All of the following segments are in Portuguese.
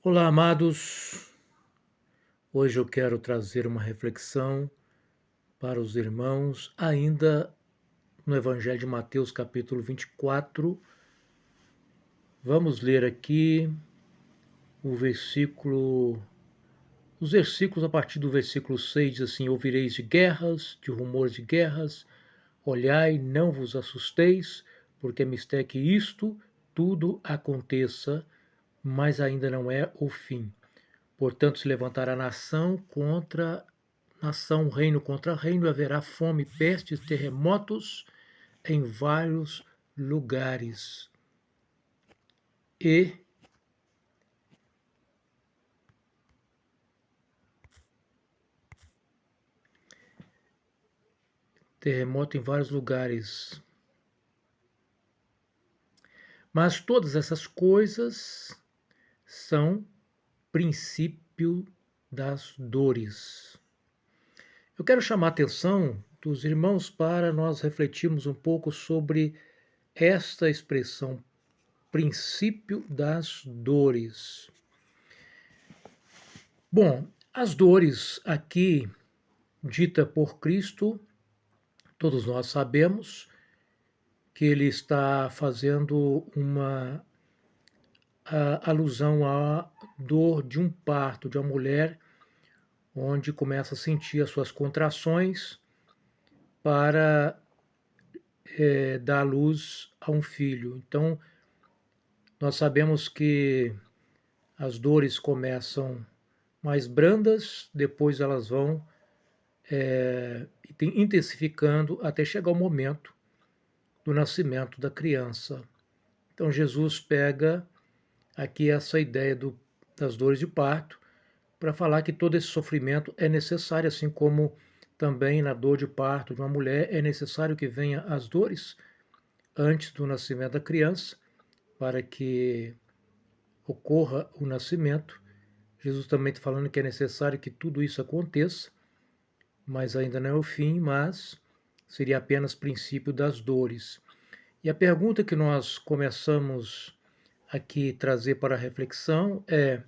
Olá, amados. Hoje eu quero trazer uma reflexão para os irmãos, ainda no Evangelho de Mateus, capítulo 24. Vamos ler aqui o versículo, os versículos a partir do versículo 6, diz assim: Ouvireis de guerras, de rumores de guerras, olhai, não vos assusteis, porque é mistério que isto tudo aconteça, mas ainda não é o fim. Portanto, se levantará nação contra nação, reino contra reino, haverá fome, pestes, terremotos em vários lugares. E terremoto em vários lugares. Mas todas essas coisas são princípio das dores. Eu quero chamar a atenção dos irmãos para nós refletirmos um pouco sobre esta expressão, princípio das dores. Bom, as dores aqui dita por Cristo, todos nós sabemos que ele está fazendo uma alusão à dor de um parto de uma mulher, onde começa a sentir as suas contrações para dar luz a um filho. Então, nós sabemos que as dores começam mais brandas, depois elas vão intensificando até chegar o momento do nascimento da criança. Então Jesus pega aqui essa ideia das dores de parto para falar que todo esse sofrimento é necessário, assim como também na dor de parto de uma mulher é necessário que venha as dores antes do nascimento da criança para que ocorra o nascimento. Jesus também está falando que é necessário que tudo isso aconteça, mas ainda não é o fim, mas seria apenas princípio das dores. E a pergunta que nós começamos aqui trazer para a reflexão é: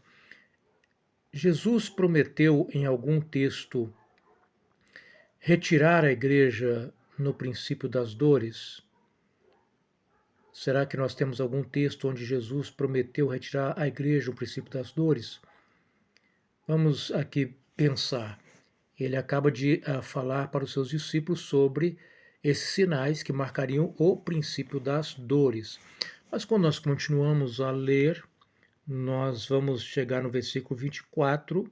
Jesus prometeu em algum texto retirar a igreja no princípio das dores? Será que nós temos algum texto onde Jesus prometeu retirar a igreja no princípio das dores? Vamos aqui pensar. Ele acaba de falar para os seus discípulos sobre esses sinais que marcariam o princípio das dores. Mas quando nós continuamos a ler, nós vamos chegar no versículo 24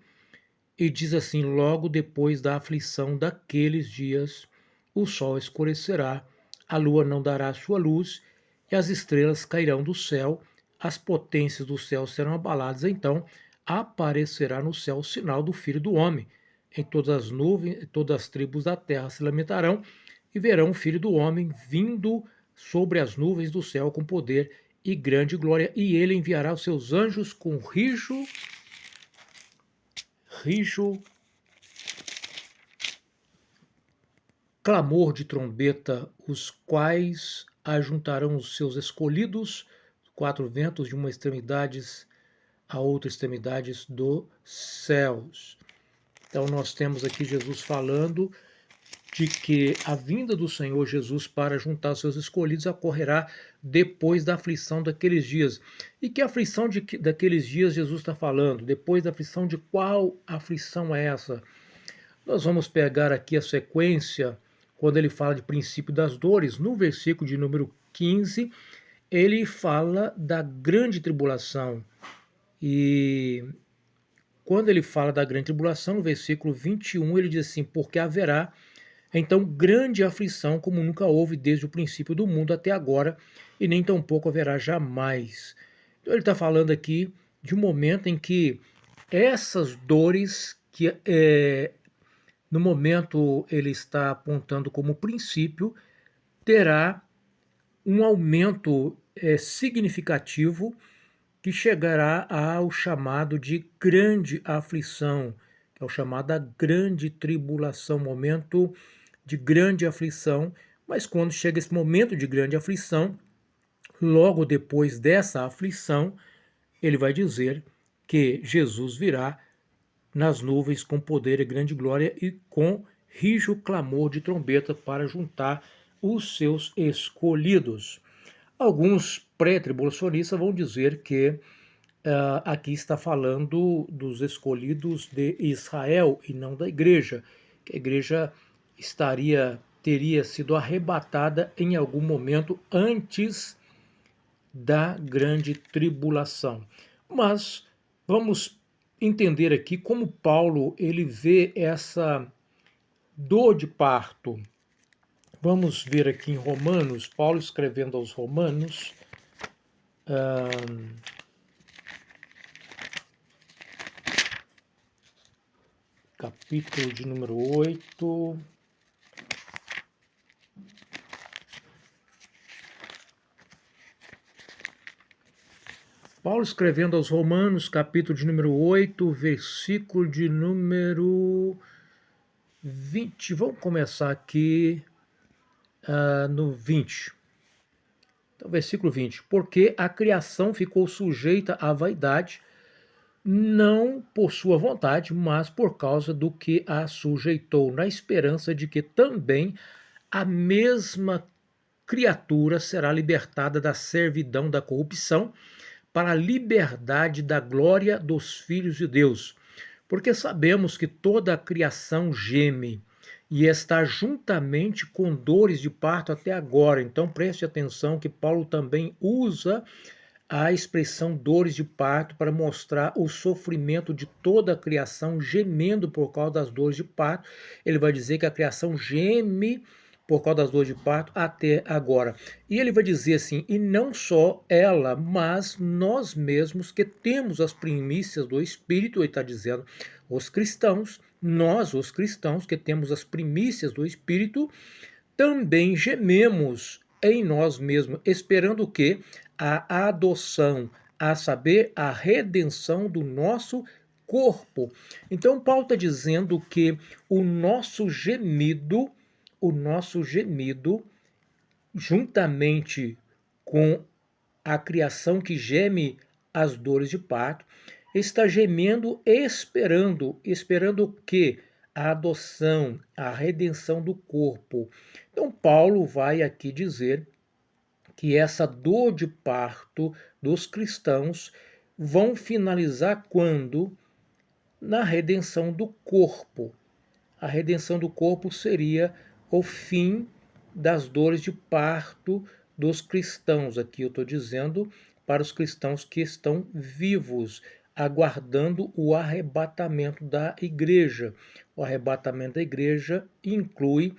e diz assim: Logo depois da aflição daqueles dias, o sol escurecerá, a lua não dará sua luz e as estrelas cairão do céu, as potências do céu serão abaladas. Então aparecerá no céu o sinal do Filho do Homem. Em todas as nuvens, todas as tribos da terra se lamentarão e verão o Filho do Homem vindo sobre as nuvens do céu com poder e grande glória, e ele enviará os seus anjos com rijo clamor de trombeta, os quais ajuntarão os seus escolhidos, quatro ventos de uma extremidade a outra extremidade dos céus. Então nós temos aqui Jesus falando de que a vinda do Senhor Jesus para juntar seus escolhidos ocorrerá depois da aflição daqueles dias. E que aflição daqueles dias Jesus está falando? Depois da aflição de qual aflição é essa? Nós vamos pegar aqui a sequência, quando ele fala de princípio das dores, no versículo de número 15, ele fala da grande tribulação. E quando ele fala da grande tribulação, no versículo 21, ele diz assim: porque haverá então grande aflição como nunca houve desde o princípio do mundo até agora, e nem tampouco haverá jamais. Então ele está falando aqui de um momento em que essas dores, que no momento ele está apontando como princípio, terá um aumento significativo que chegará ao chamado de grande aflição, que é o chamado da grande tribulação, momento de grande aflição. Mas quando chega esse momento de grande aflição, logo depois dessa aflição, ele vai dizer que Jesus virá nas nuvens com poder e grande glória e com rijo clamor de trombeta para juntar os seus escolhidos. Alguns pré-tribulacionistas vão dizer que aqui está falando dos escolhidos de Israel e não da igreja, que a igreja teria sido arrebatada em algum momento antes da grande tribulação. Mas vamos entender aqui como Paulo ele vê essa dor de parto. Vamos ver aqui em Romanos, Paulo escrevendo aos Romanos, capítulo de número 8. Paulo escrevendo aos Romanos, capítulo de número 8, versículo de número 20. Vamos começar aqui no 20. Então, versículo 20. Porque a criação ficou sujeita à vaidade, não por sua vontade, mas por causa do que a sujeitou, na esperança de que também a mesma criatura será libertada da servidão da corrupção para a liberdade da glória dos filhos de Deus. Porque sabemos que toda a criação geme e está juntamente com dores de parto até agora. Então preste atenção que Paulo também usa a expressão dores de parto para mostrar o sofrimento de toda a criação gemendo por causa das dores de parto. Ele vai dizer que a criação geme por causa das dores de parto até agora. E ele vai dizer assim, e não só ela, mas nós mesmos que temos as primícias do Espírito, ele está dizendo, os cristãos, nós, os cristãos que temos as primícias do Espírito, também gememos em nós mesmos, esperando o quê? A adoção, a saber, a redenção do nosso corpo. Então, Paulo está dizendo que o nosso gemido, juntamente com a criação que geme as dores de parto, está gemendo, esperando o quê? A adoção, a redenção do corpo. Então, Paulo vai aqui dizer que essa dor de parto dos cristãos vão finalizar quando? Na redenção do corpo. A redenção do corpo seria o fim das dores de parto dos cristãos. Aqui eu estou dizendo para os cristãos que estão vivos, aguardando o arrebatamento da igreja. O arrebatamento da igreja inclui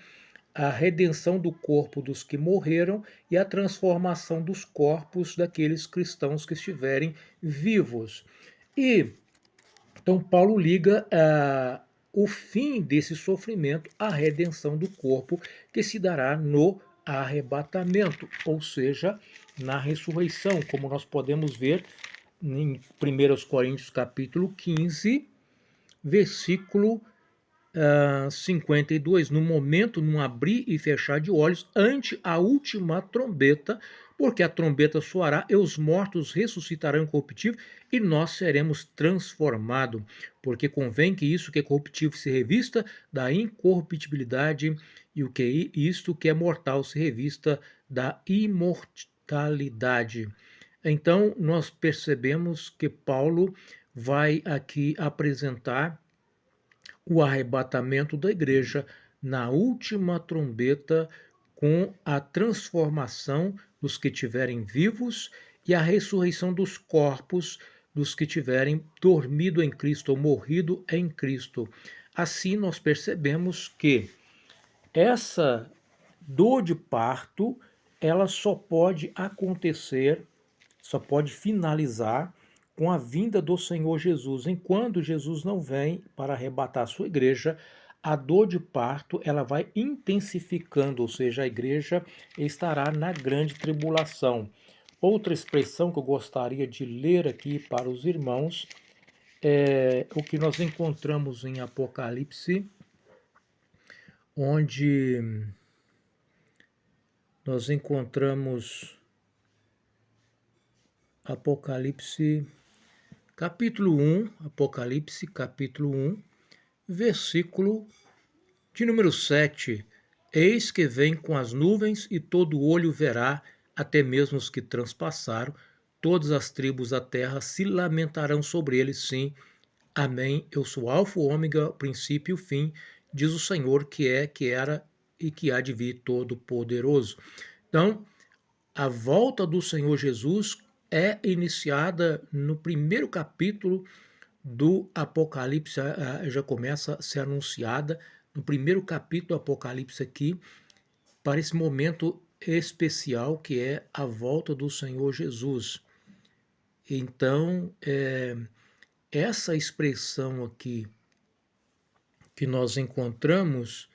a redenção do corpo dos que morreram e a transformação dos corpos daqueles cristãos que estiverem vivos. E então Paulo liga o fim desse sofrimento à redenção do corpo que se dará no arrebatamento, ou seja, na ressurreição, como nós podemos ver em 1 Coríntios capítulo 15, versículo 52, no momento, num abrir e fechar de olhos, ante a última trombeta, porque a trombeta soará e os mortos ressuscitarão incorruptível e nós seremos transformados, porque convém que isso que é corruptível se revista da incorruptibilidade e o que isto que é mortal se revista da imortalidade. Então, nós percebemos que Paulo vai aqui apresentar o arrebatamento da igreja na última trombeta, com a transformação dos que tiverem vivos e a ressurreição dos corpos dos que tiverem dormido em Cristo ou morrido em Cristo. Assim nós percebemos que essa dor de parto, ela só pode acontecer, só pode finalizar com a vinda do Senhor Jesus. Enquanto Jesus não vem para arrebatar a sua igreja, a dor de parto ela vai intensificando, ou seja, a igreja estará na grande tribulação. Outra expressão que eu gostaria de ler aqui para os irmãos é o que nós encontramos em Apocalipse, onde nós encontramos Apocalipse capítulo 1, Apocalipse, capítulo 1, versículo de número 7. Eis que vem com as nuvens e todo olho verá, até mesmo os que transpassaram, todas as tribos da terra se lamentarão sobre ele, sim. Amém. Eu sou Alfa, o Ômega, o princípio e o fim, diz o Senhor, que é, que era e que há de vir Todo-Poderoso. Então, a volta do Senhor Jesus é iniciada no primeiro capítulo do Apocalipse, já começa a ser anunciada no primeiro capítulo do Apocalipse aqui, para esse momento especial que é a volta do Senhor Jesus. Então, essa expressão aqui que nós encontramos,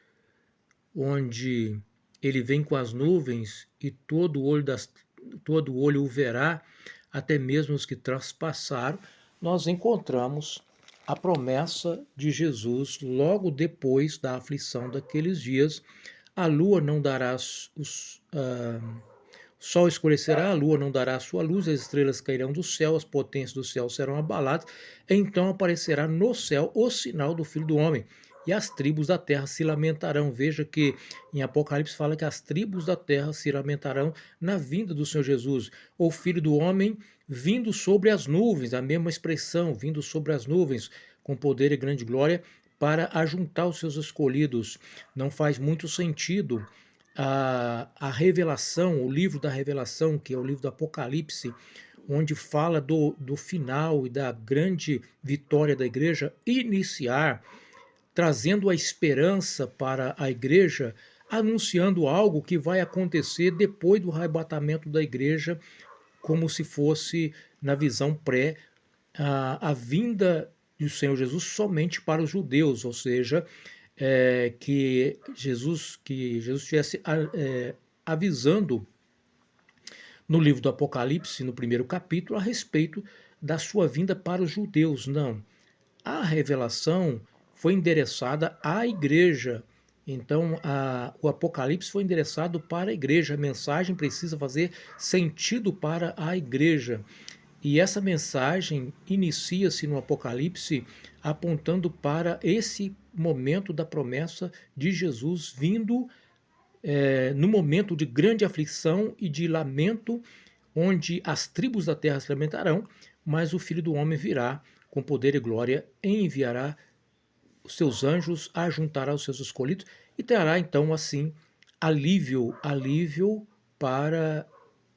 onde ele vem com as nuvens e todo olho o verá, até mesmo os que transpassaram, nós encontramos a promessa de Jesus logo depois da aflição daqueles dias. A lua não dará o sol escurecerá, a lua não dará a sua luz, as estrelas cairão do céu, as potências do céu serão abaladas, então aparecerá no céu o sinal do Filho do Homem, e as tribos da terra se lamentarão. Veja que em Apocalipse fala que as tribos da terra se lamentarão na vinda do Senhor Jesus. O Filho do Homem vindo sobre as nuvens, a mesma expressão, vindo sobre as nuvens, com poder e grande glória, para ajuntar os seus escolhidos. Não faz muito sentido a revelação, o livro da revelação, que é o livro do Apocalipse, onde fala do final e da grande vitória da igreja, iniciar trazendo a esperança para a igreja, anunciando algo que vai acontecer depois do arrebatamento da igreja, como se fosse, na visão pré, a vinda do Senhor Jesus somente para os judeus, ou seja, que Jesus estivesse avisando no livro do Apocalipse, no primeiro capítulo, a respeito da sua vinda para os judeus. Não. A revelação foi endereçada à igreja. Então, o Apocalipse foi endereçado para a igreja. A mensagem precisa fazer sentido para a igreja. E essa mensagem inicia-se no Apocalipse apontando para esse momento da promessa de Jesus vindo no momento de grande aflição e de lamento, onde as tribos da terra se lamentarão, mas o Filho do Homem virá com poder e glória, enviará os seus anjos, ajuntará os seus escolhidos e terá então assim alívio para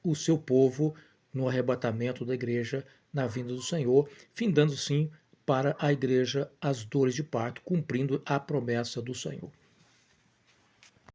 o seu povo no arrebatamento da igreja, na vinda do Senhor, findando sim para a igreja as dores de parto, cumprindo a promessa do Senhor.